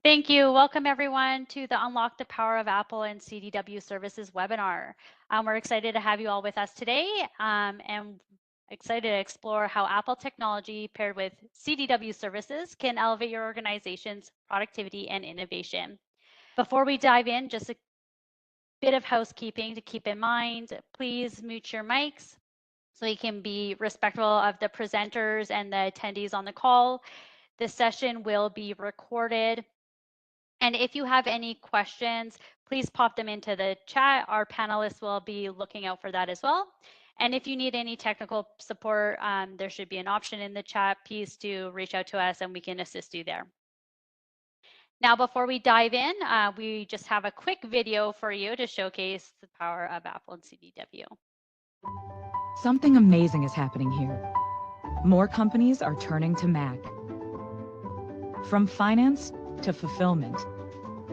Thank you. Welcome everyone to the Unlock the Power of Apple and CDW Services webinar. We're excited to have you all with us today and excited to explore how Apple technology paired with CDW services can elevate your organization's productivity and innovation. Before we dive in, just a bit of housekeeping to keep in mind. Please mute your mics so you can be respectful of the presenters and the attendees on the call. This session will be recorded. And if you have any questions, please pop them into the chat. Our panelists will be looking out for that as well. And if you need any technical support, there should be an option in the chat. Please do reach out to us and we can assist you there. Now, before we dive in, we just have a quick video for you to showcase the power of Apple and CDW. Something amazing is happening here. More companies are turning to Mac. From finance to fulfillment,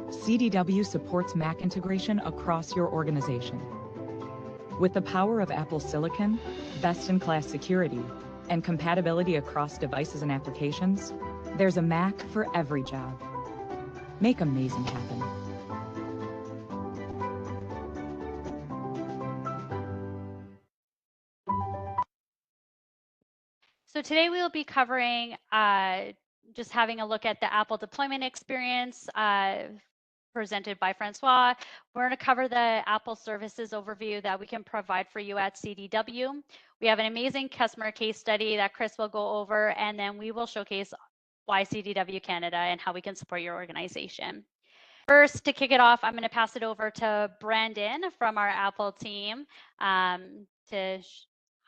CDW supports Mac integration across your organization. With the power of Apple Silicon, best-in-class security, and compatibility across devices and applications, there's a Mac for every job. Make amazing happen. So today we will be covering just having a look at the Apple deployment experience presented by Francois. We're going to cover the Apple services overview that we can provide for you at CDW. We have an amazing customer case study that Chris will go over, and then we will showcase why CDW Canada and how we can support your organization. First, to kick it off, I'm going to pass it over to Brandon from our Apple team to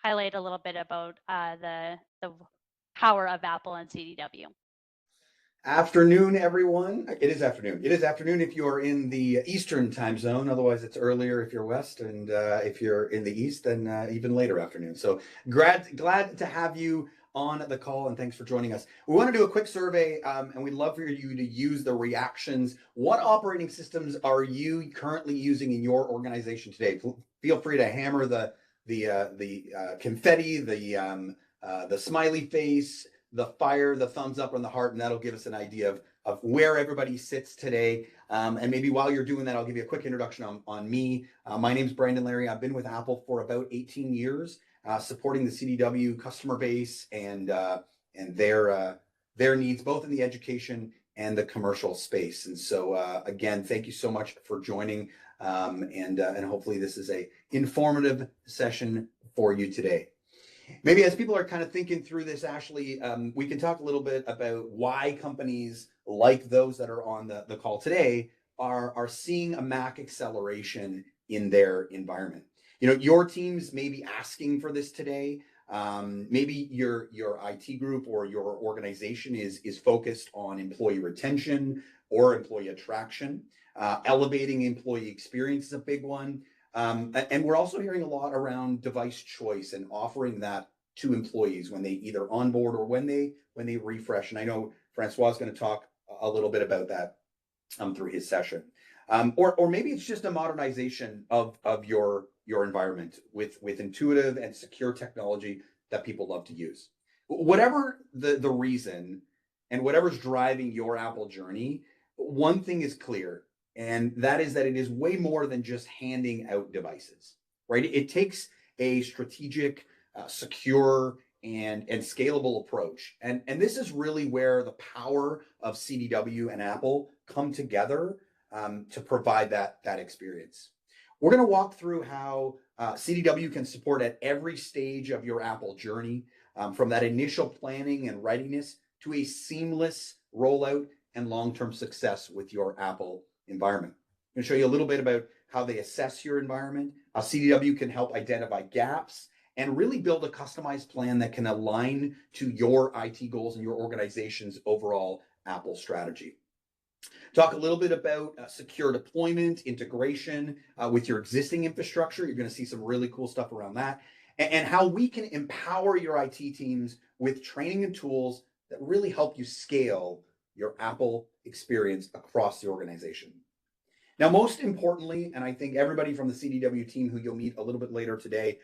highlight a little bit about the power of Apple and CDW. Afternoon, everyone. It is afternoon. It is afternoon if you are in the Eastern time zone. Otherwise, it's earlier if you're West, and if you're in the East, then even later afternoon. So glad to have you on the call, and thanks for joining us. We want to do a quick survey, and we'd love for you to use the reactions. What operating systems are you currently using in your organization today? Feel free to hammer the confetti, the smiley face, the fire, the thumbs up, and the heart, and that'll give us an idea of where everybody sits today. And maybe while you're doing that, I'll give you a quick introduction on me. My name's Brandon Larry. I've been with Apple for about 18 years, supporting the CDW customer base and their needs, both in the education and the commercial space. And so again, thank you so much for joining, and hopefully this is a informative session for you today. Maybe as people are kind of thinking through this, Ashley, we can talk a little bit about why companies like those that are on the call today are seeing a Mac acceleration in their environment. You know, your teams may be asking for this today. Maybe your IT group or your organization is focused on employee retention or employee attraction. Elevating employee experience is a big one. And we're also hearing a lot around device choice and offering that to employees when they either onboard or when they refresh. And I know Francois is going to talk a little bit about that through his session. Or maybe it's just a modernization of your environment with intuitive and secure technology that people love to use. Whatever the reason and whatever's driving your Apple journey, one thing is clear. And that is that it is way more than just handing out devices, right? It takes a strategic, secure, and scalable approach. And this is really where the power of CDW and Apple come together to provide that experience. We're going to walk through how CDW can support at every stage of your Apple journey, from that initial planning and readiness to a seamless rollout and long-term success with your Apple environment. I'm going to show you a little bit about how they assess your environment, how CDW can help identify gaps, and really build a customized plan that can align to your IT goals and your organization's overall Apple strategy. Talk a little bit about secure deployment, integration with your existing infrastructure. You're going to see some really cool stuff around that, and how we can empower your IT teams with training and tools that really help you scale your Apple experience across the organization. Now, most importantly, and I think everybody from the CDW team who you'll meet a little bit later today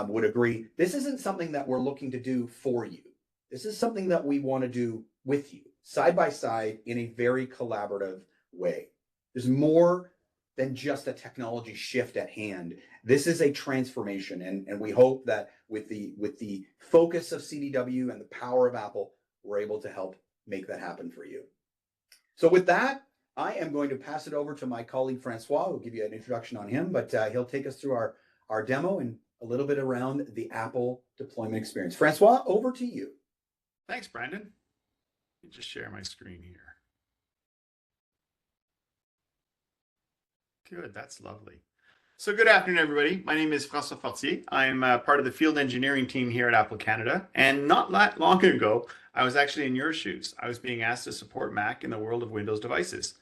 would agree, this isn't something that we're looking to do for you. This is something that we want to do with you. side by side in a very collaborative way. There's more than just a technology shift at hand. This is a transformation, and we hope that with the focus of CDW and the power of Apple, we're able to help make that happen for you. So with that, I am going to pass it over to my colleague Francois, who'll give you an introduction on him, but he'll take us through our demo and a little bit around the Apple deployment experience. Francois, over to you. Thanks, Brandon. Let me just share my screen here. Good, that's lovely. So good afternoon, everybody. My name is François Fortier. I'm part of the field engineering team here at Apple Canada. And not that long ago, I was actually in your shoes. I was being asked to support Mac in the world of Windows devices.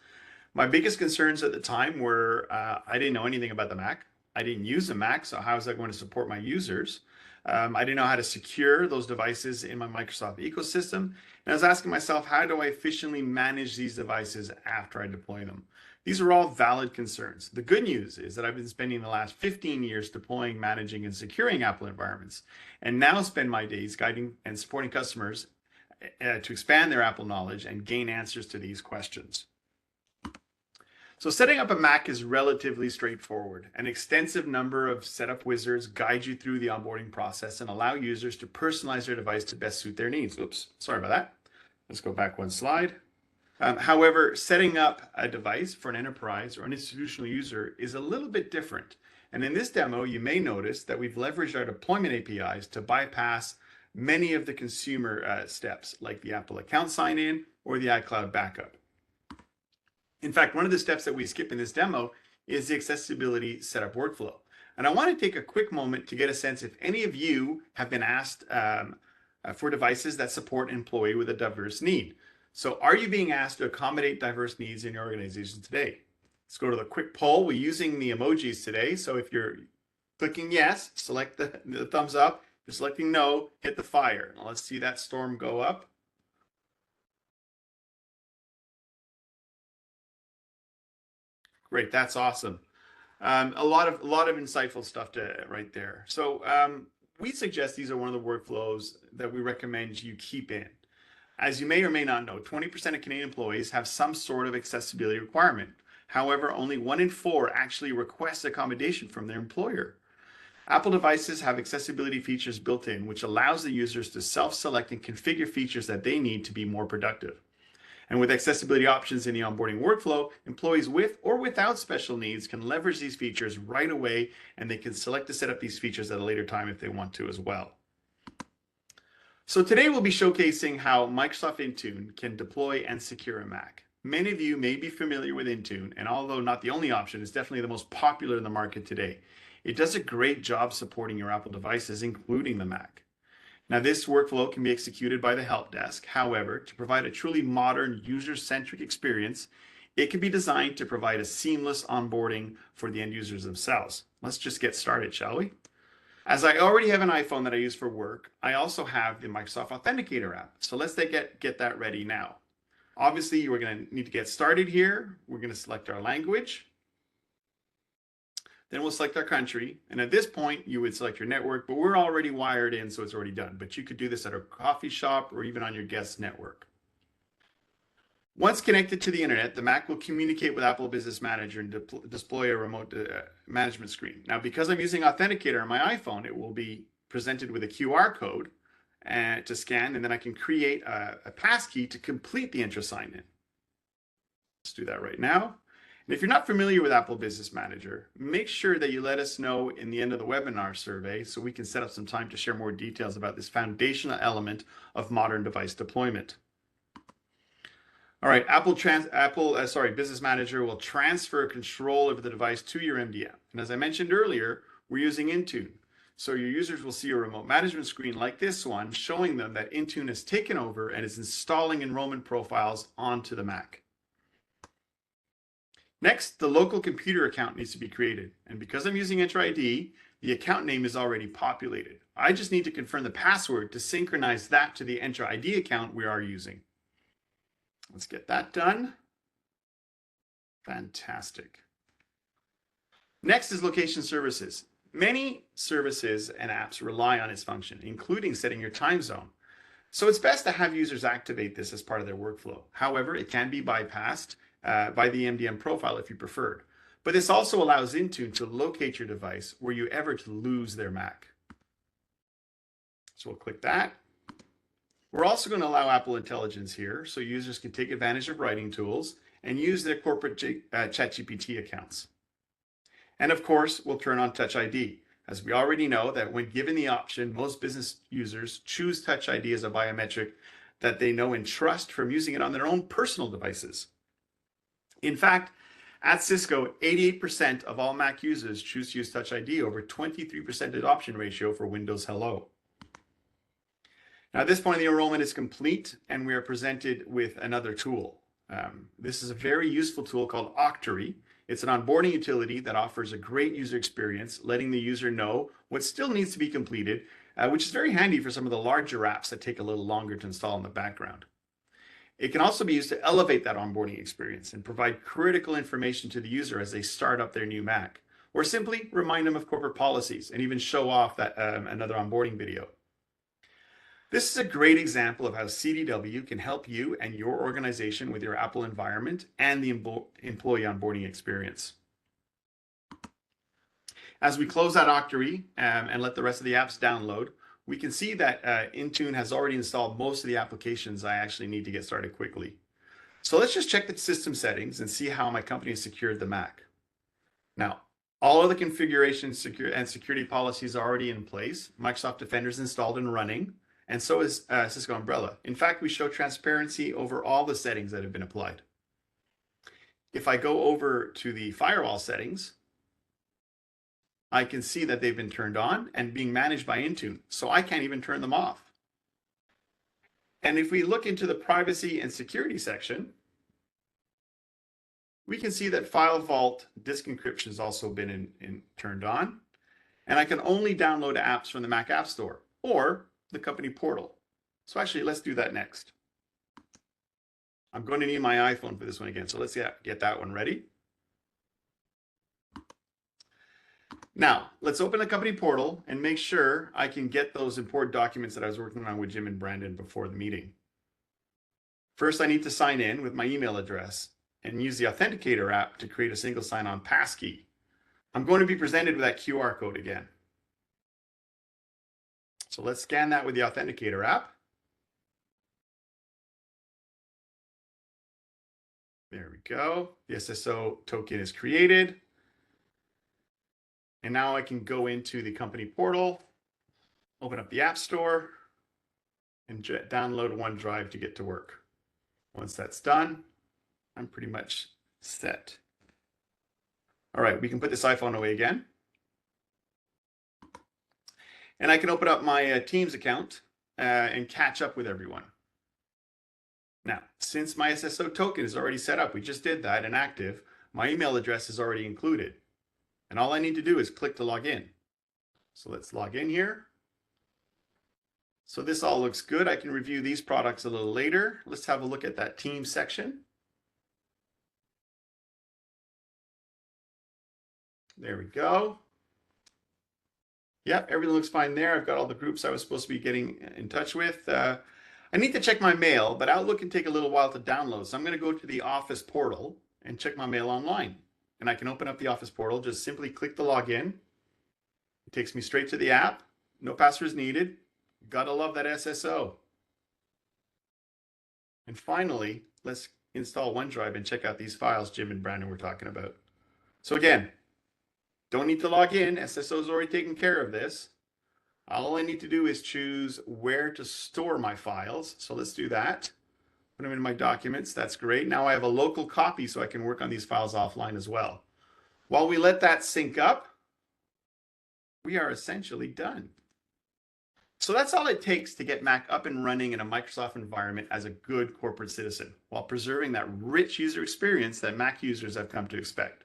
My biggest concerns at the time were I didn't know anything about the Mac. I didn't use a Mac, so how was I going to support my users? I didn't know how to secure those devices in my Microsoft ecosystem. And I was asking myself, how do I efficiently manage these devices after I deploy them? These are all valid concerns. The good news is that I've been spending the last 15 years deploying, managing, and securing Apple environments, and now spend my days guiding and supporting customers to expand their Apple knowledge and gain answers to these questions. So setting up a Mac is relatively straightforward. An extensive number of setup wizards guide you through the onboarding process and allow users to personalize their device to best suit their needs. Oops, sorry about that. Let's go back one slide. However, setting up a device for an enterprise or an institutional user is a little bit different. And in this demo, you may notice that we've leveraged our deployment APIs to bypass many of the consumer steps, like the Apple account sign-in or the iCloud backup. In fact, one of the steps that we skip in this demo is the accessibility setup workflow. And I want to take a quick moment to get a sense if any of you have been asked for devices that support an employee with a diverse need. So are you being asked to accommodate diverse needs in your organization today? Let's go to the quick poll. We're using the emojis today. So if you're clicking yes, select the thumbs up. If you're selecting no, hit the fire. Now let's see that storm go up. Great, that's awesome. A lot of insightful stuff right there. So we suggest these are one of the workflows that we recommend you keep in. As you may or may not know, 20% of Canadian employees have some sort of accessibility requirement. However, only 1 in 4 actually request accommodation from their employer. Apple devices have accessibility features built in, which allows the users to self-select and configure features that they need to be more productive. And with accessibility options in the onboarding workflow, employees with or without special needs can leverage these features right away, and they can select to set up these features at a later time if they want to as well. So today we'll be showcasing how Microsoft Intune can deploy and secure a Mac. Many of you may be familiar with Intune, and although not the only option, it's definitely the most popular in the market today. It does a great job supporting your Apple devices, including the Mac. Now, this workflow can be executed by the help desk. However, to provide a truly modern, user-centric experience, it can be designed to provide a seamless onboarding for the end users themselves. Let's just get started, shall we? As I already have an iPhone that I use for work, I also have the Microsoft Authenticator app. So let's get that ready now. Obviously, we're going to need to get started here. We're going to select our language. Then we'll select our country. And at this point, you would select your network, but we're already wired in, so it's already done. But you could do this at a coffee shop or even on your guest network. Once connected to the internet, the Mac will communicate with Apple Business Manager and display a remote management screen. Now, because I'm using Authenticator on my iPhone, it will be presented with a QR code to scan, and then I can create a passkey to complete the intro sign-in. Let's do that right now. And if you're not familiar with Apple Business Manager, make sure that you let us know in the end of the webinar survey so we can set up some time to share more details about this foundational element of modern device deployment. All right, Business Manager will transfer control over the device to your MDM. And as I mentioned earlier, we're using Intune. So your users will see a remote management screen like this one, showing them that Intune has taken over and is installing enrollment profiles onto the Mac. Next, the local computer account needs to be created. And because I'm using Enter ID, the account name is already populated. I just need to confirm the password to synchronize that to the Enter ID account we are using. Let's get that done. Fantastic. Next is location services. Many services and apps rely on its function, including setting your time zone. So it's best to have users activate this as part of their workflow. However, it can be bypassed by the MDM profile if you preferred. But this also allows Intune to locate your device were you ever to lose their Mac. So we'll click that. We're also going to allow Apple Intelligence here so users can take advantage of writing tools and use their corporate ChatGPT accounts. And of course, we'll turn on Touch ID, as we already know that when given the option, most business users choose Touch ID as a biometric that they know and trust from using it on their own personal devices. In fact, at Cisco, 88% of all Mac users choose to use Touch ID over 23% adoption ratio for Windows Hello. Now, at this point, the enrollment is complete, and we are presented with another tool. This is a very useful tool called Octary. It's an onboarding utility that offers a great user experience, letting the user know what still needs to be completed, which is very handy for some of the larger apps that take a little longer to install in the background. It can also be used to elevate that onboarding experience and provide critical information to the user as they start up their new Mac, or simply remind them of corporate policies and even show off that another onboarding video. This is a great example of how CDW can help you and your organization with your Apple environment and the employee onboarding experience. As we close out Octary and let the rest of the apps download, we can see that Intune has already installed most of the applications I actually need to get started quickly. So let's just check the system settings and see how my company has secured the Mac. Now, all of the configuration and security policies are already in place. Microsoft Defender is installed and running, and so is Cisco Umbrella. In fact, we show transparency over all the settings that have been applied. If I go over to the firewall settings, I can see that they've been turned on and being managed by Intune, so I can't even turn them off. And if we look into the privacy and security section, we can see that File Vault disk encryption has also been turned on, and I can only download apps from the Mac App Store or the company portal. So actually, let's do that next. I'm going to need my iPhone for this one again, so let's get that one ready. Now, let's open the company portal and make sure I can get those important documents that I was working on with Jim and Brandon before the meeting. First, I need to sign in with my email address and use the Authenticator app to create a single sign-on passkey. I'm going to be presented with that QR code again. So let's scan that with the Authenticator app. There we go. The SSO token is created. And now I can go into the company portal, open up the App Store, and download OneDrive to get to work. Once that's done, I'm pretty much set. All right, we can put this iPhone away again. And I can open up my Teams account and catch up with everyone. Now, since my SSO token is already set up, we just did that and active, my email address is already included. And all I need to do is click to log in. So let's log in here. So this all looks good. I can review these products a little later. Let's have a look at that Teams section. There we go. Yep, everything looks fine there. I've got all the groups I was supposed to be getting in touch with. I need to check my mail, but Outlook can take a little while to download. So I'm going to go to the Office portal and check my mail online. And I can open up the Office portal, just simply click the login. It takes me straight to the app. No passwords needed. Gotta love that SSO. And finally, let's install OneDrive and check out these files Jim and Brandon were talking about. So again, don't need to log in. SSO's already taken care of this. All I need to do is choose where to store my files. So let's do that. Put them in my documents. That's great. Now I have a local copy so I can work on these files offline as well. While we let that sync up, we are essentially done. So that's all it takes to get Mac up and running in a Microsoft environment as a good corporate citizen, while preserving that rich user experience that Mac users have come to expect.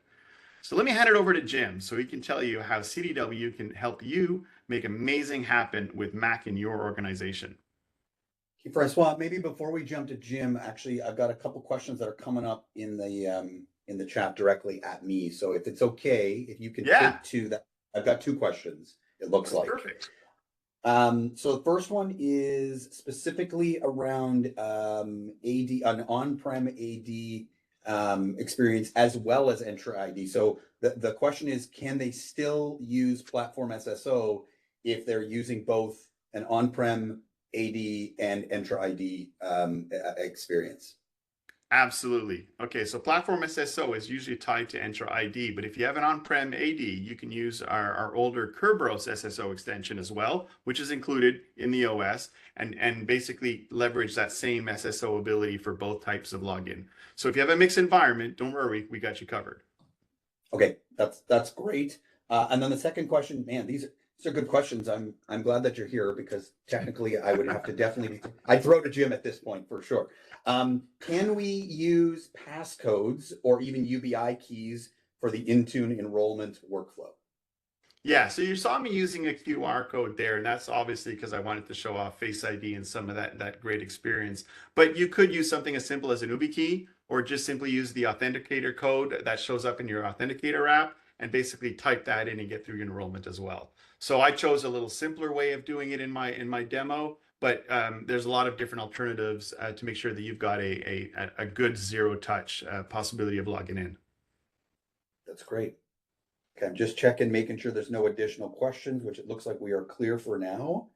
So let me hand it over to Jim so he can tell you how CDW can help you make amazing happen with Mac in your organization. Okay, Francois, maybe before we jump to Jim, actually, I've got a couple questions that are coming up in the chat directly at me. So if it's okay, if you can take to that, I've got two questions. It looks like. Perfect. So the first one is specifically around AD, an on-prem AD experience as well as Entra ID. So the question is, can they still use Platform SSO if they're using both an on-prem AD and Entra ID experience? Absolutely. Okay, so Platform SSO is usually tied to Entra ID, but if you have an on-prem AD, you can use our older Kerberos SSO extension as well, which is included in the OS, and basically leverage that same SSO ability for both types of login. So if you have a mixed environment, don't worry, we got you covered. Okay, that's great. And then the second question, man, these are good questions. I'm glad that you're here because technically I would have to definitely I'd throw to Jim at this point for sure. Can we use passcodes or even UBI keys for the Intune enrollment workflow? Yeah, so you saw me using a QR code there, and that's obviously because I wanted to show off Face ID and some of that great experience. But you could use something as simple as an UBI key, or just simply use the authenticator code that shows up in your authenticator app, and basically type that in and get through your enrollment as well. So I chose a little simpler way of doing it in my demo, but there's a lot of different alternatives to make sure that you've got a good zero touch possibility of logging in. That's great. Okay, I'm just checking, making sure there's no additional questions, which it looks like we are clear for now.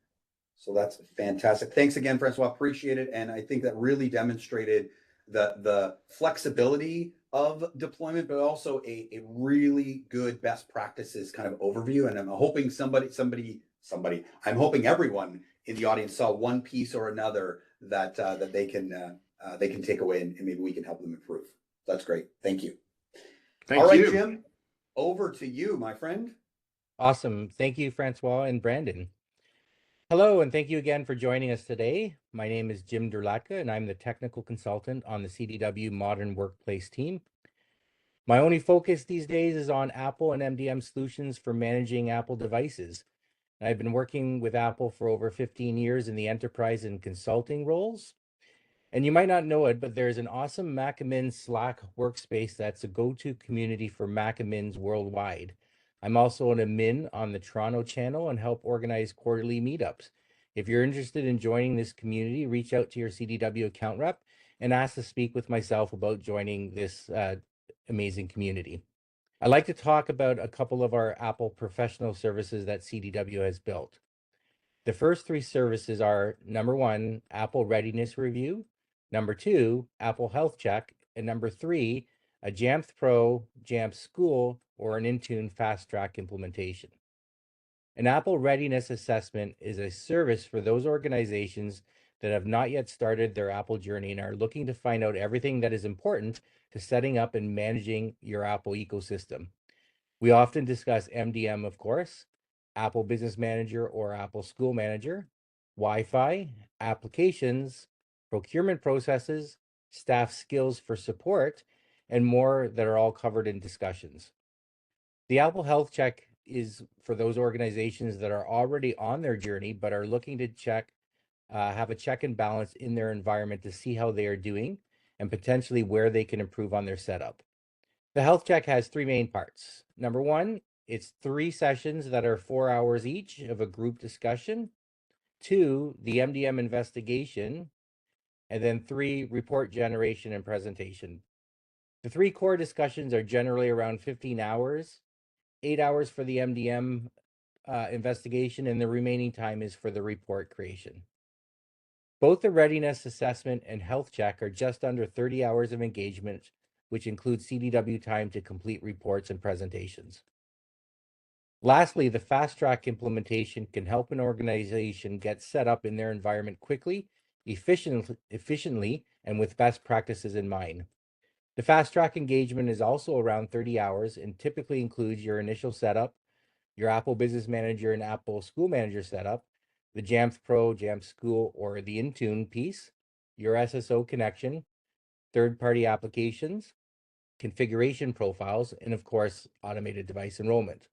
So that's fantastic. Thanks again, Francois. Appreciate it. And I think that really demonstrated the flexibility of deployment, but also a really good best practices kind of overview. And I'm hoping I'm hoping everyone in the audience saw one piece or another that they can take away and maybe we can help them improve. That's great. Thank you. Thank All right, you. Jim, over to you, my friend. Awesome. Thank you, Francois and Brandon. Hello, and thank you again for joining us today. My name is Jim Durlatka, and I'm the technical consultant on the CDW Modern Workplace team. My only focus these days is on Apple and MDM solutions for managing Apple devices. I've been working with Apple for over 15 years in the enterprise and consulting roles. And you might not know it, but there's an awesome Mac-Admin Slack workspace that's a go-to community for Mac-Admins worldwide. I'm also an admin on the Toronto channel and help organize quarterly meetups. If you're interested in joining this community, reach out to your CDW account rep and ask to speak with myself about joining this amazing community. I'd like to talk about a couple of our Apple professional services that CDW has built. The first three services are number 1, Apple Readiness Review, number 2, Apple Health Check, and number 3, a Jamf Pro, Jamf School, or an Intune Fast Track implementation. An Apple Readiness Assessment is a service for those organizations that have not yet started their Apple journey and are looking to find out everything that is important to setting up and managing your Apple ecosystem. We often discuss MDM, of course, Apple Business Manager or Apple School Manager, Wi-Fi, applications, procurement processes, staff skills for support, and more that are all covered in discussions. The Apple Health Check is for those organizations that are already on their journey but are looking to have a check and balance in their environment to see how they are doing and potentially where they can improve on their setup. The health check has 3 main parts. Number 1, it's 3 sessions that are 4 hours each of a group discussion. 2, the MDM investigation. And then 3, report generation and presentation. The 3 core discussions are generally around 15 hours, 8 hours for the MDM investigation, and the remaining time is for the report creation. Both the readiness assessment and health check are just under 30 hours of engagement, which includes CDW time to complete reports and presentations. Lastly, the fast track implementation can help an organization get set up in their environment quickly, efficiently, and with best practices in mind. The fast track engagement is also around 30 hours and typically includes your initial setup, your Apple Business Manager and Apple School Manager setup, the Jamf Pro, Jamf School, or the Intune piece, your SSO connection, third-party applications, configuration profiles, and of course, automated device enrollment.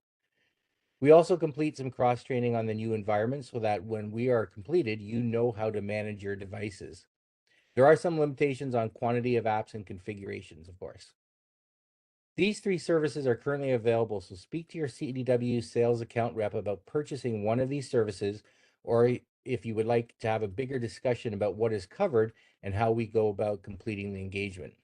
We also complete some cross-training on the new environment so that when we are completed, you know how to manage your devices. There are some limitations on quantity of apps and configurations, of course. These 3 services are currently available, so speak to your CDW sales account rep about purchasing one of these services or if you would like to have a bigger discussion about what is covered and how we go about completing the engagement.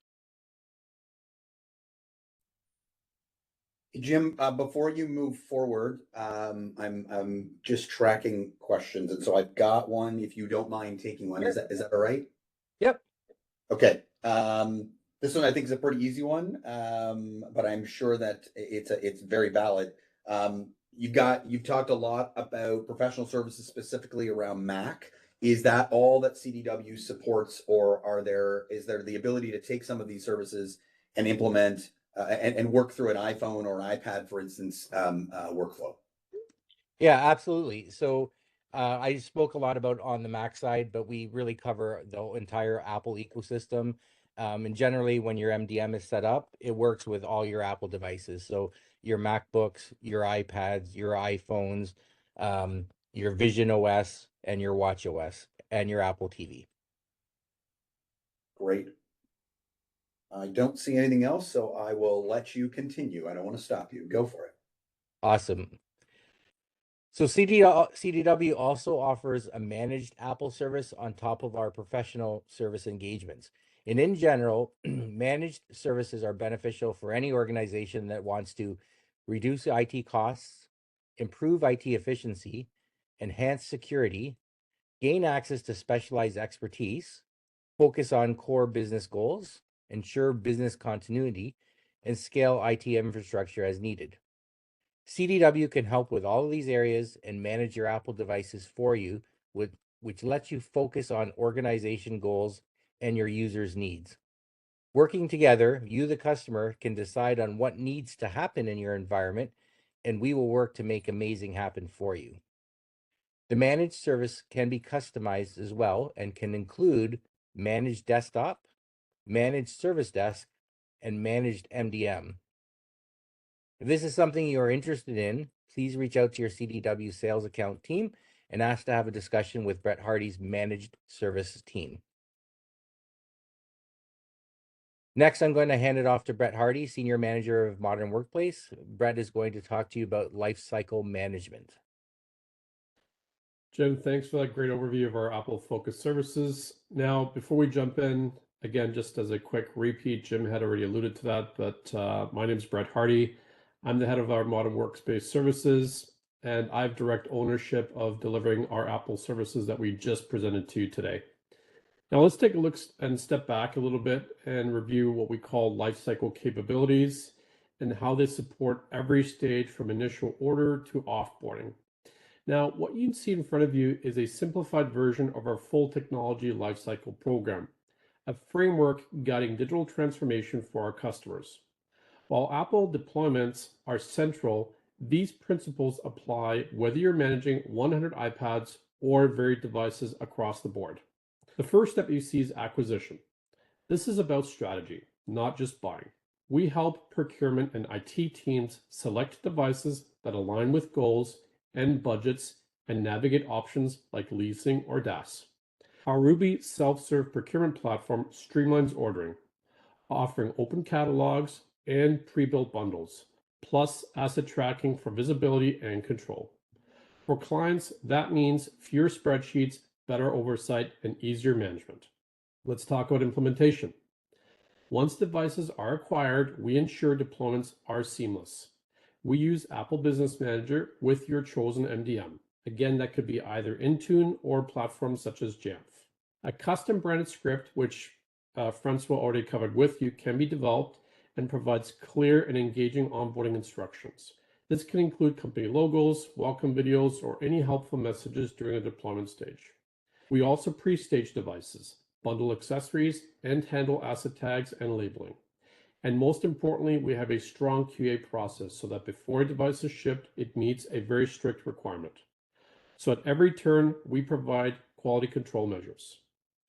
Jim, before you move forward, I'm just tracking questions, and so I've got one. If you don't mind taking one, is that all right? Yep. Okay. This one I think is a pretty easy one, but I'm sure that it's very valid. You've talked a lot about professional services specifically around Mac. Is that all that CDW supports, or is there the ability to take some of these services and implement and work through an iPhone or an iPad, for instance, workflow? Yeah, absolutely. So I spoke a lot about on the Mac side, but we really cover the entire Apple ecosystem. And generally, when your MDM is set up, it works with all your Apple devices. So your MacBooks, your iPads, your iPhones, your Vision OS, and your Watch OS, and your Apple TV. Great. I don't see anything else, so I will let you continue. I don't want to stop you. Go for it. Awesome. So CDW also offers a managed Apple service on top of our professional service engagements. And in general, managed services are beneficial for any organization that wants to reduce IT costs, improve IT efficiency, enhance security, gain access to specialized expertise, focus on core business goals, ensure business continuity, and scale IT infrastructure as needed. CDW can help with all of these areas and manage your Apple devices for you, which lets you focus on organization goals and your users' needs. Working together, you, the customer, can decide on what needs to happen in your environment, and we will work to make amazing happen for you. The managed service can be customized as well and can include managed desktop, managed service desk, and managed MDM. If this is something you are interested in, please reach out to your CDW sales account team and ask to have a discussion with Brett Hardy's managed service team. Next, I'm going to hand it off to Brett Hardy, Senior Manager of Modern Workplace. Brett is going to talk to you about lifecycle management. Jim, thanks for that great overview of our Apple focused services. Now, before we jump in, again, just as a quick repeat, Jim had already alluded to that, but my name is Brett Hardy. I'm the head of our Modern Workspace services, and I have direct ownership of delivering our Apple services that we just presented to you today. Now let's take a look and step back a little bit and review what we call lifecycle capabilities and how they support every stage from initial order to offboarding. Now, what you see in front of you is a simplified version of our full technology lifecycle program, a framework guiding digital transformation for our customers. While Apple deployments are central, these principles apply whether you're managing 100 iPads or varied devices across the board. The first step you see is acquisition. This is about strategy, not just buying. We help procurement and IT teams select devices that align with goals and budgets and navigate options like leasing or DaaS. Our Ruby self-serve procurement platform streamlines ordering, offering open catalogs and pre-built bundles, plus asset tracking for visibility and control. For clients, that means fewer spreadsheets, better oversight, and easier management. Let's talk about implementation. Once devices are acquired, we ensure deployments are seamless. We use Apple Business Manager with your chosen MDM. Again, that could be either Intune or platforms such as Jamf. A custom branded script, which Francois already covered with you, can be developed and provides clear and engaging onboarding instructions. This can include company logos, welcome videos, or any helpful messages during the deployment stage. We also pre-stage devices, bundle accessories, and handle asset tags and labeling. And most importantly, we have a strong QA process so that before a device is shipped, it meets a very strict requirement. So at every turn, we provide quality control measures.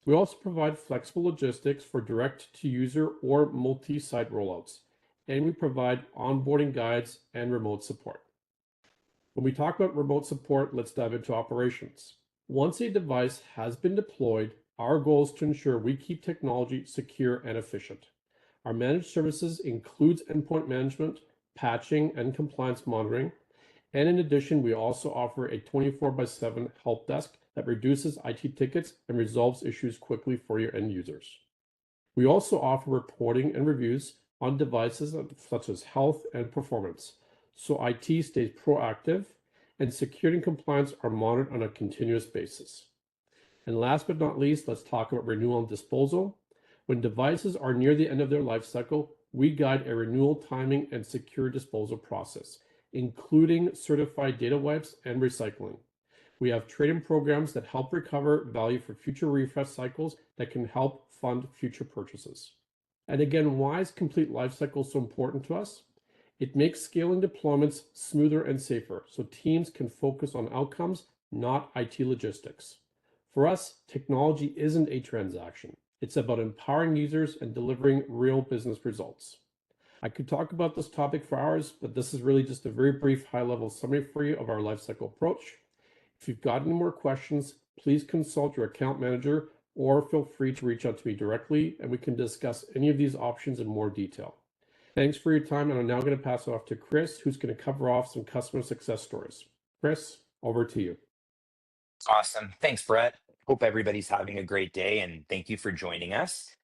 We also provide flexible logistics for direct-to-user or multi-site rollouts, and we provide onboarding guides and remote support. When we talk about remote support, let's dive into operations. Once a device has been deployed, our goal is to ensure we keep technology secure and efficient. Our managed services includes endpoint management, patching, and compliance monitoring, And in addition, we also offer a 24/7 help desk that reduces IT tickets and resolves issues quickly for your end users. We also offer reporting and reviews on devices such as health and performance, so IT stays proactive and security and compliance are monitored on a continuous basis. And last but not least, let's talk about renewal and disposal. When devices are near the end of their life cycle, we guide a renewal timing and secure disposal process, including certified data wipes and recycling. We have trade-in programs that help recover value for future refresh cycles that can help fund future purchases. And again, why is complete lifecycle so important to us? It makes scaling deployments smoother and safer, so teams can focus on outcomes, not IT logistics. For us, technology isn't a transaction. It's about empowering users and delivering real business results. I could talk about this topic for hours, but this is really just a very brief high-level summary for you of our lifecycle approach. If you've got any more questions, please consult your account manager or feel free to reach out to me directly and we can discuss any of these options in more detail. Thanks for your time, and I'm now going to pass it off to Chris, who's going to cover off some customer success stories. Chris, over to you. Awesome. Thanks, Brett. Hope everybody's having a great day and thank you for joining us.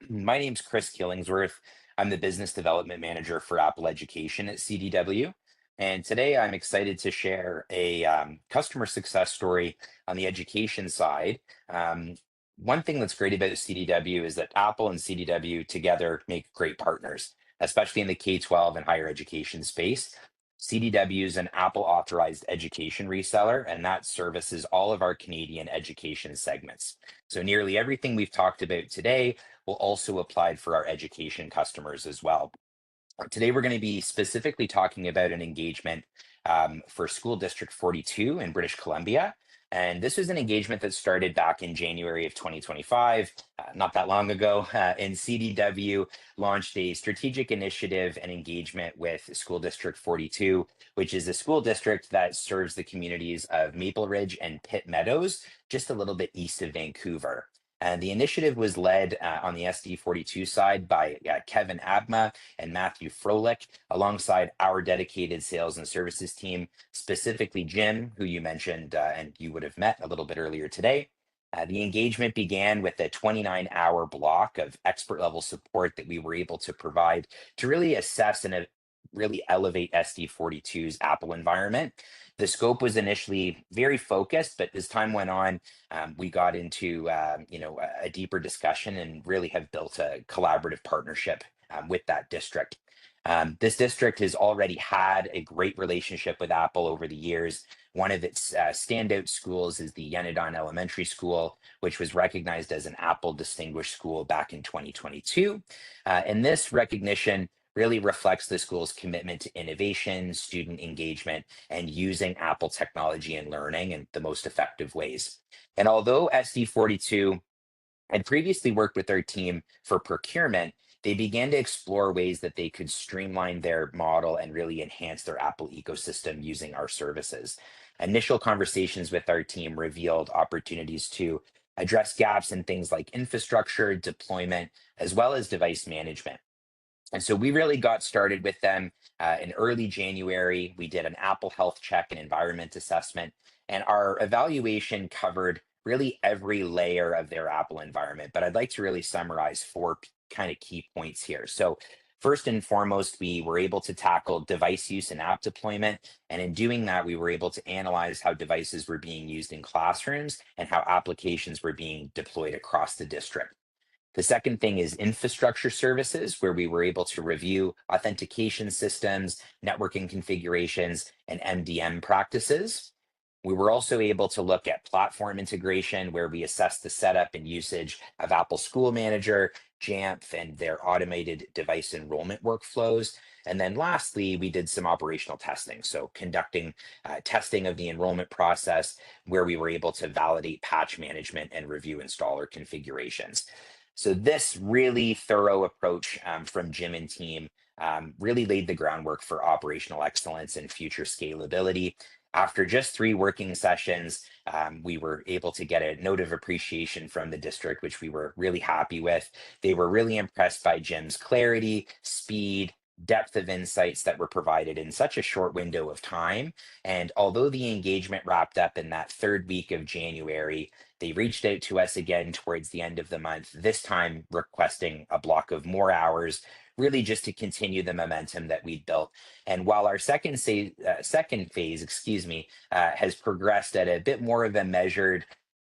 My name's Chris Killingsworth. I'm the Business Development Manager for Apple Education at CDW. And today I'm excited to share a customer success story on the education side. One thing that's great about CDW is that Apple and CDW together make great partners, especially in the K-12 and higher education space. CDW is an Apple authorized education reseller, and that services all of our Canadian education segments. So nearly everything we've talked about today will also apply for our education customers as well. Today, we're going to be specifically talking about an engagement for School District 42 in British Columbia. And this was an engagement that started back in January of 2025, not that long ago. And CDW launched a strategic initiative and engagement with School District 42, which is a school district that serves the communities of Maple Ridge and Pitt Meadows, just a little bit east of Vancouver. And the initiative was led on the SD42 side by Kevin Abma and Matthew Froelich, alongside our dedicated sales and services team, specifically Jim, who you mentioned and you would have met a little bit earlier today. The engagement began with a 29-hour block of expert level support that we were able to provide to really assess and really elevate SD42's Apple environment. The scope was initially very focused, but as time went on, we got into a deeper discussion and really have built a collaborative partnership with that district. This district has already had a great relationship with Apple over the years. One of its standout schools is the Yenadon Elementary School, which was recognized as an Apple Distinguished School back in 2022. And this recognition really reflects the school's commitment to innovation, student engagement, and using Apple technology and learning in the most effective ways. And although SD42 had previously worked with our team for procurement, they began to explore ways that they could streamline their model and really enhance their Apple ecosystem using our services. Initial conversations with our team revealed opportunities to address gaps in things like infrastructure, deployment, as well as device management. And so we really got started with them in early January. We did an Apple health check and environment assessment, and our evaluation covered really every layer of their Apple environment. But I'd like to really summarize four kind of key points here. So first and foremost, we were able to tackle device use and app deployment. And in doing that, we were able to analyze how devices were being used in classrooms and how applications were being deployed across the district. The second thing is infrastructure services, where we were able to review authentication systems, networking configurations, and MDM practices. We were also able to look at platform integration, where we assessed the setup and usage of Apple School Manager, Jamf, and their automated device enrollment workflows. And then lastly, we did some operational testing. So conducting testing of the enrollment process, where we were able to validate patch management and review installer configurations. So this really thorough approach from Jim and team really laid the groundwork for operational excellence and future scalability. After just 3 working sessions, we were able to get a note of appreciation from the district, which we were really happy with. They were really impressed by Jim's clarity, speed, depth of insights that were provided in such a short window of time. And although the engagement wrapped up in that third week of January, they reached out to us again towards the end of the month, this time requesting a block of more hours, really just to continue the momentum that we'd built. And while our second phase, has progressed at a bit more of a measured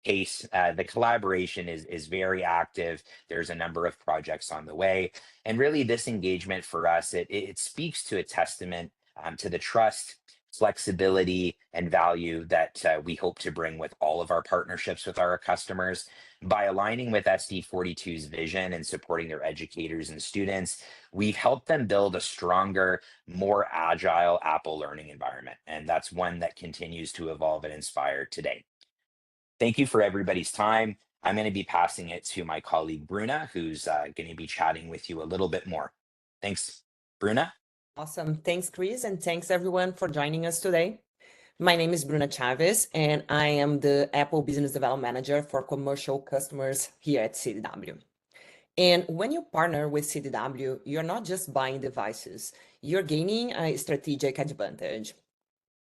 pace, the collaboration is very active. There's a number of projects on the way, and really this engagement for us, it speaks to a testament to the trust, flexibility, and value that we hope to bring with all of our partnerships with our customers. By aligning with SD42's vision and supporting their educators and students, we've helped them build a stronger, more agile Apple learning environment. And that's one that continues to evolve and inspire today. Thank you for everybody's time. I'm going to be passing it to my colleague, Bruna, who's going to be chatting with you a little bit more. Thanks, Bruna. Awesome. Thanks, Chris, and thanks everyone for joining us today. My name is Bruna Chavez, and I am the Apple Business Development Manager for commercial customers here at CDW. And when you partner with CDW, you're not just buying devices, you're gaining a strategic advantage.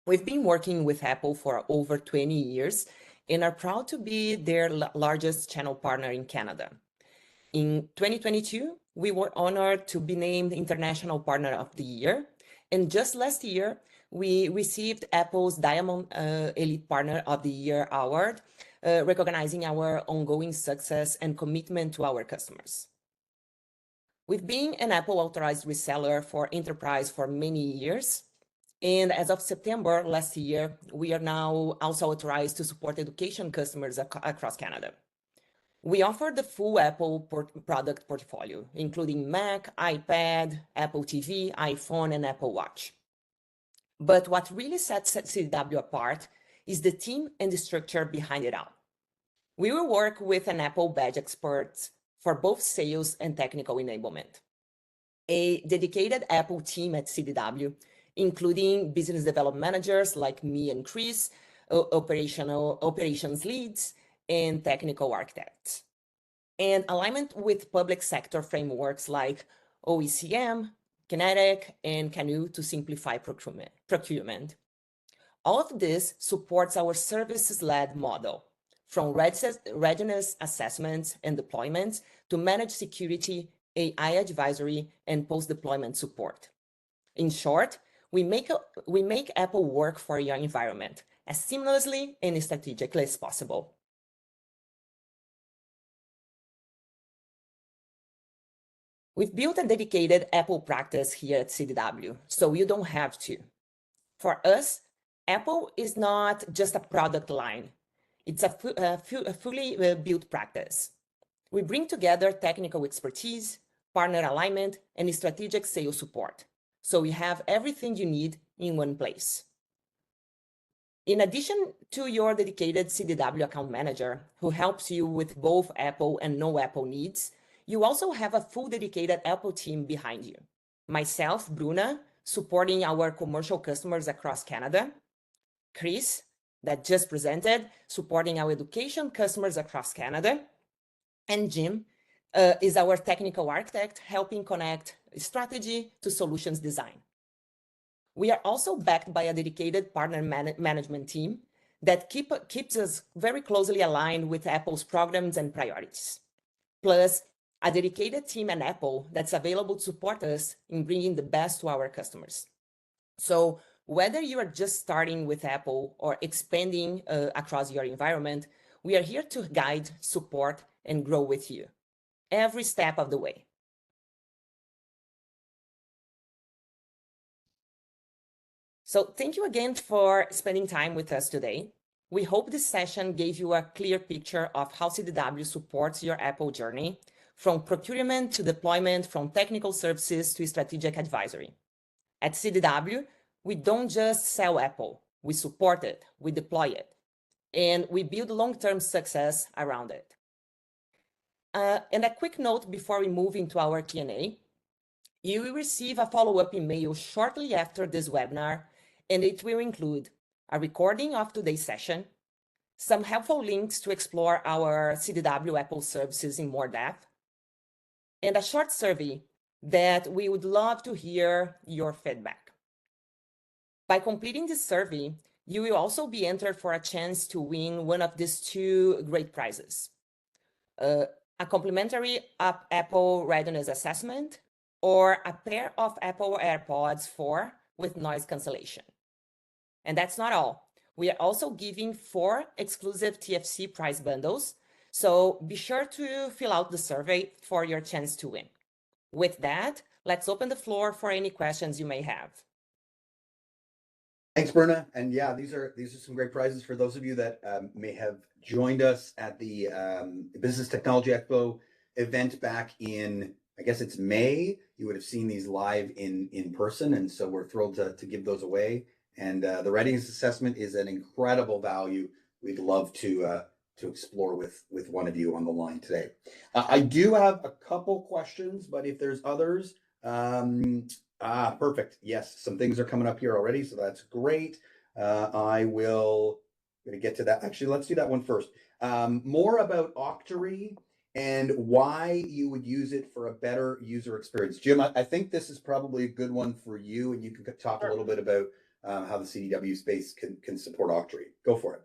We've been working with Apple for over 20 years and are proud to be their largest channel partner in Canada. In 2022, we were honored to be named International Partner of the Year. And just last year, we received Apple's Diamond Elite Partner of the Year award, recognizing our ongoing success and commitment to our customers. We've been an Apple authorized reseller for enterprise for many years. And as of September last year, we are now also authorized to support education customers across Canada. We offer the full Apple product portfolio, including Mac, iPad, Apple TV, iPhone, and Apple Watch. But what really sets CDW apart is the team and the structure behind it all. We will work with an Apple badge expert for both sales and technical enablement. A dedicated Apple team at CDW, including business development managers like me and Chris, operations leads, and technical architects. And alignment with public sector frameworks like OECM, Kinetic, and Canoe to simplify procurement. All of this supports our services-led model, from readiness assessments and deployments to managed security, AI advisory, and post-deployment support. In short, we make Apple work for your environment as seamlessly and strategically as possible. We've built a dedicated Apple practice here at CDW, so you don't have to. For us, Apple is not just a product line. It's a fully built practice. We bring together technical expertise, partner alignment, and strategic sales support. So we have everything you need in one place. In addition to your dedicated CDW account manager, who helps you with both Apple and no Apple needs, you also have a full dedicated Apple team behind you. Myself, Bruna, supporting our commercial customers across Canada. Chris, that just presented, supporting our education customers across Canada. And Jim is our technical architect, helping connect strategy to solutions design. We are also backed by a dedicated partner management team that keeps us very closely aligned with Apple's programs and priorities. Plus, a dedicated team at Apple that's available to support us in bringing the best to our customers. So whether you are just starting with Apple or expanding across your environment, we are here to guide, support, and grow with you every step of the way. So thank you again for spending time with us today. We hope this session gave you a clear picture of how CDW supports your Apple journey, from procurement to deployment, from technical services to strategic advisory. At CDW, we don't just sell Apple, we support it, we deploy it, and we build long-term success around it. And a quick note before we move into our Q&A, you will receive a follow-up email shortly after this webinar, and it will include a recording of today's session, some helpful links to explore our CDW Apple services in more depth, and a short survey that we would love to hear your feedback. By completing this survey, you will also be entered for a chance to win one of these two great prizes. A complimentary Apple readiness assessment or a pair of Apple AirPods 4 with noise cancellation. And that's not all. We are also giving 4 exclusive TFC prize bundles, so be sure to fill out the survey for your chance to win. With that, let's open the floor for any questions you may have. Thanks, Berna. And yeah, these are some great prizes for those of you that may have joined us at the Business Technology Expo event back in, I guess it's May. You would have seen these live in person, and so we're thrilled to give those away. And the readiness assessment is an incredible value. We'd love to explore with one of you on the line today. I do have a couple questions, but if there's others, perfect. Yes, some things are coming up here already, so that's great. I'm gonna get to that. Actually, let's do that one first. More about Octary and why you would use it for a better user experience. Jim, I think this is probably a good one for you, and you can talk a little bit about how the CDW space can support Octary. Go for it.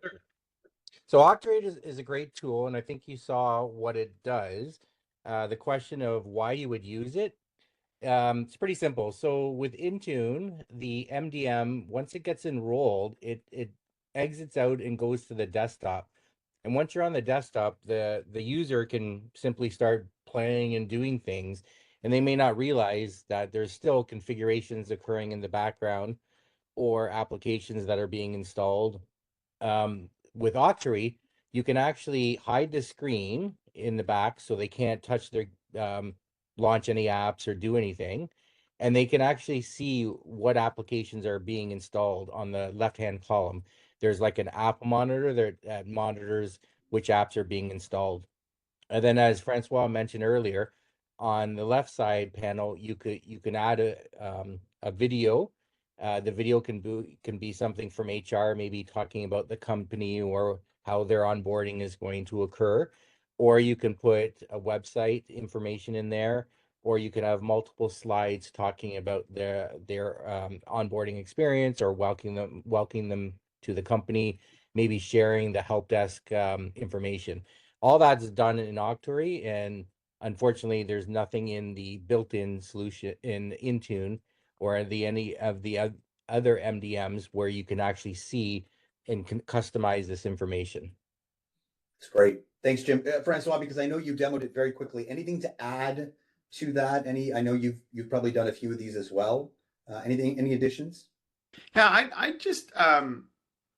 So Octary is a great tool, and I think you saw what it does. The question of why you would use it, it's pretty simple. So with Intune, the MDM, once it gets enrolled, it exits out and goes to the desktop. And once you're on the desktop, the user can simply start playing and doing things, and they may not realize that there's still configurations occurring in the background or applications that are being installed. With Octary, you can actually hide the screen in the back so they can't touch their launch any apps or do anything, and they can actually see what applications are being installed on the left-hand column. There's like an app monitor that monitors which apps are being installed. And then, as Francois mentioned earlier, on the left side panel, you can add a video. The video can be something from HR, maybe talking about the company or how their onboarding is going to occur, or you can put a website information in there, or you can have multiple slides talking about their onboarding experience or welcoming them to the company, maybe sharing the help desk information. All that's done in Octary, and unfortunately, there's nothing in the built-in solution in Intune or any of the other MDMs where you can actually see and can customize this information. It's great. Thanks, Jim. Francois, because I know you demoed it very quickly. Anything to add to that? I know you've probably done a few of these as well. Any additions? Yeah, I just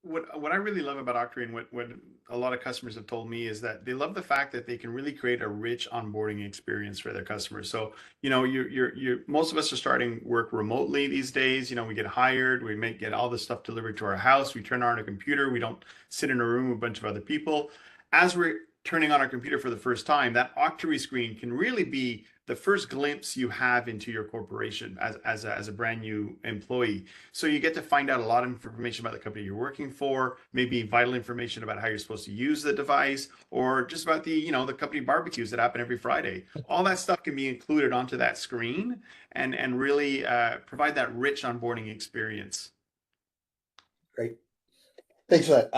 what I really love about Octary and what a lot of customers have told me is that they love the fact that they can really create a rich onboarding experience for their customers. So, you're most of us are starting work remotely these days. We get hired, we may get all this stuff delivered to our house, we turn on our computer, we don't sit in a room with a bunch of other people. As we're turning on our computer for the first time, that Octary screen can really be the first glimpse you have into your corporation as a brand new employee. So you get to find out a lot of information about the company you're working for, maybe vital information about how you're supposed to use the device, or just about the company barbecues that happen every Friday. All that stuff can be included onto that screen and really provide that rich onboarding experience. Great. Thanks for that.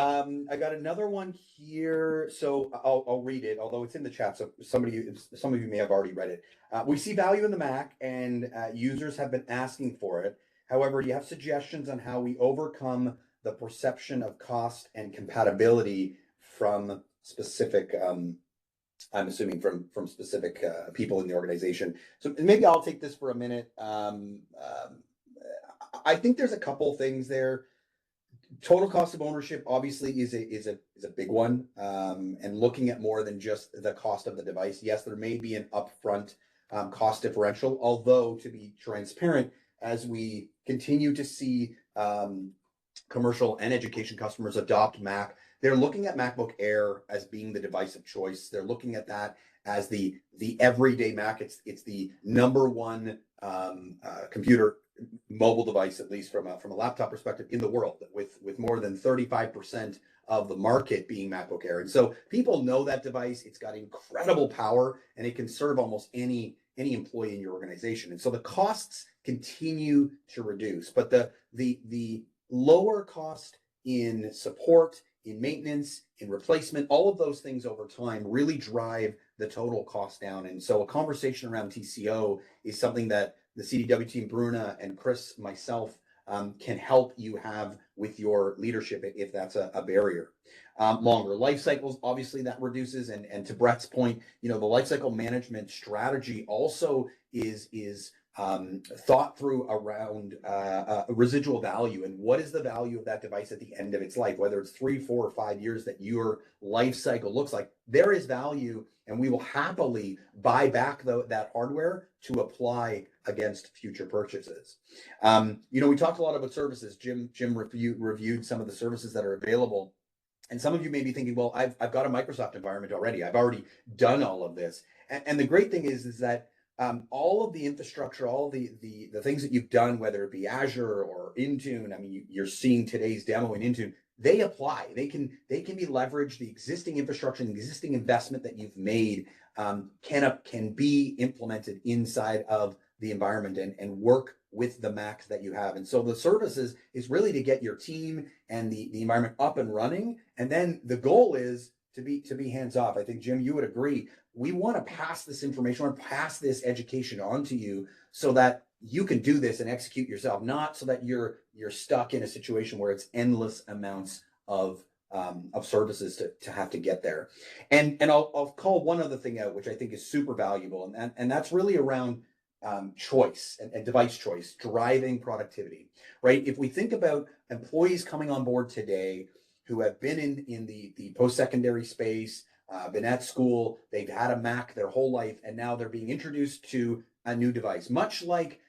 I got another one here, so I'll read it, although it's in the chat, so some of you may have already read it. We see value in the Mac, and users have been asking for it. However, do you have suggestions on how we overcome the perception of cost and compatibility from specific, I'm assuming from specific people in the organization? So maybe I'll take this for a minute. I think there's a couple things there. Total cost of ownership obviously is a big one, and looking at more than just the cost of the device. Yes, there may be an upfront cost differential, although to be transparent, as we continue to see commercial and education customers adopt Mac, they're looking at MacBook Air as being the device of choice. They're looking at that as the everyday Mac. It's the number one computer mobile device, at least from a laptop perspective, in the world, with more than 35% of the market being MacBook Air. And so people know that device. It's got incredible power, and it can serve almost any any employee in your organization. And so the costs continue to reduce, but the lower cost in support, in maintenance, in replacement, all of those things over time really drive the total cost down. And so a conversation around TCO is something that the CDW team, Bruna and Chris, myself, can help you have with your leadership if that's a barrier. Longer life cycles, obviously that reduces. And to Brett's point, the life cycle management strategy also is thought through around residual value and what is the value of that device at the end of its life, whether it's 3, 4, or 5 years that your life cycle looks like. There is value, and we will happily buy back that hardware to apply against future purchases. We talked a lot about services. Jim reviewed some of the services that are available. And some of you may be thinking, well, I've got a Microsoft environment already. I've already done all of this. And the great thing is that all of the infrastructure, all the things that you've done, whether it be Azure or Intune, I mean, you're seeing today's demo in Intune, they apply. They can be leveraged. The existing infrastructure and the existing investment that you've made can be implemented inside of the environment and work with the Macs that you have. And so the services is really to get your team and the environment up and running. And then the goal is to be hands off. I think, Jim, you would agree. We want to pass this information or pass this education on to you so that you can do this and execute yourself, not so that you're stuck in a situation where it's endless amounts of services to have to get there. And I'll call one other thing out, which I think is super valuable, and that's really around choice and device choice, driving productivity, right? If we think about employees coming on board today who have been in the post-secondary space, been at school, they've had a Mac their whole life, and now they're being introduced to a new device. Much like,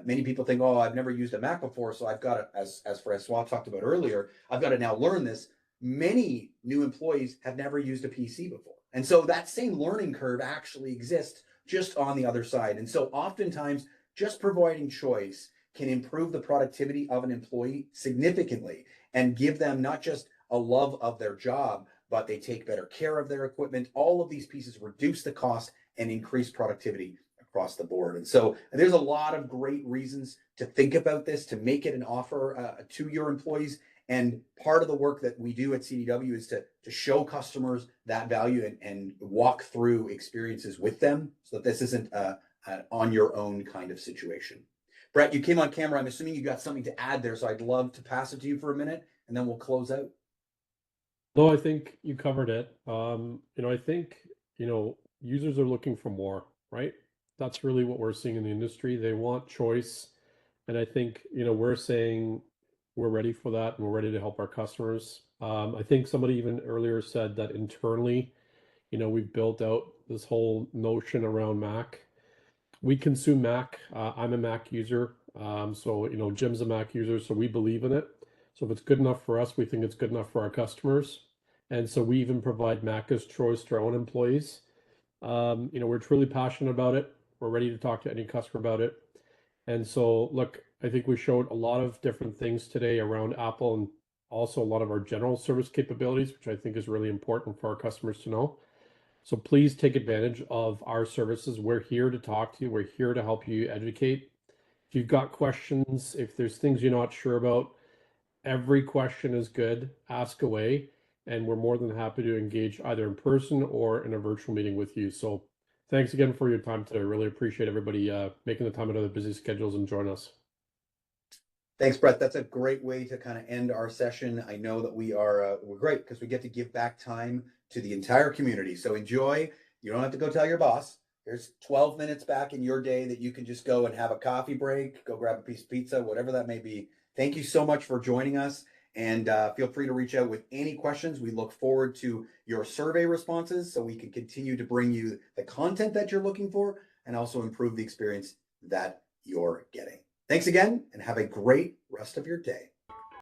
many people think, oh, I've never used a Mac before, so I've got to, as Francois talked about earlier, I've got to now learn this. Many new employees have never used a PC before. And so that same learning curve actually exists just on the other side. And so oftentimes, just providing choice can improve the productivity of an employee significantly and give them not just a love of their job, but they take better care of their equipment. All of these pieces reduce the cost and increase productivity across the board. And so there's a lot of great reasons to think about this, to make it an offer to your employees. And part of the work that we do at CDW is to show customers that value and walk through experiences with them so that this isn't an on your own kind of situation. Brett, you came on camera. I'm assuming you got something to add there, so I'd love to pass it to you for a minute, and then we'll close out. No, I think you covered it. I think, users are looking for more, right? That's really what we're seeing in the industry. They want choice. And I think, we're saying we're ready for that and we're ready to help our customers. I think somebody even earlier said that internally, we've built out this whole notion around Mac. We consume Mac. I'm a Mac user. So, Jim's a Mac user, so we believe in it. So if it's good enough for us, we think it's good enough for our customers. And so we even provide Mac as choice to our own employees. We're truly passionate about it. We're ready to talk to any customer about it. And so, look, I think we showed a lot of different things today around Apple and also a lot of our general service capabilities, which I think is really important for our customers to know. So please take advantage of our services. We're here to talk to you. We're here to help you educate. If you've got questions, if there's things you're not sure about, every question is good. Ask away. And we're more than happy to engage either in person or in a virtual meeting with you. So thanks again for your time today. I really appreciate everybody making the time out of their busy schedules and join us. Thanks, Brett. That's a great way to kind of end our session. I know that we're great because we get to give back time to the entire community. So enjoy. You don't have to go tell your boss. There's 12 minutes back in your day that you can just go and have a coffee break, go grab a piece of pizza, whatever that may be. Thank you so much for joining us. And feel free to reach out with any questions. We look forward to your survey responses so we can continue to bring you the content that you're looking for and also improve the experience that you're getting. Thanks again, and have a great rest of your day.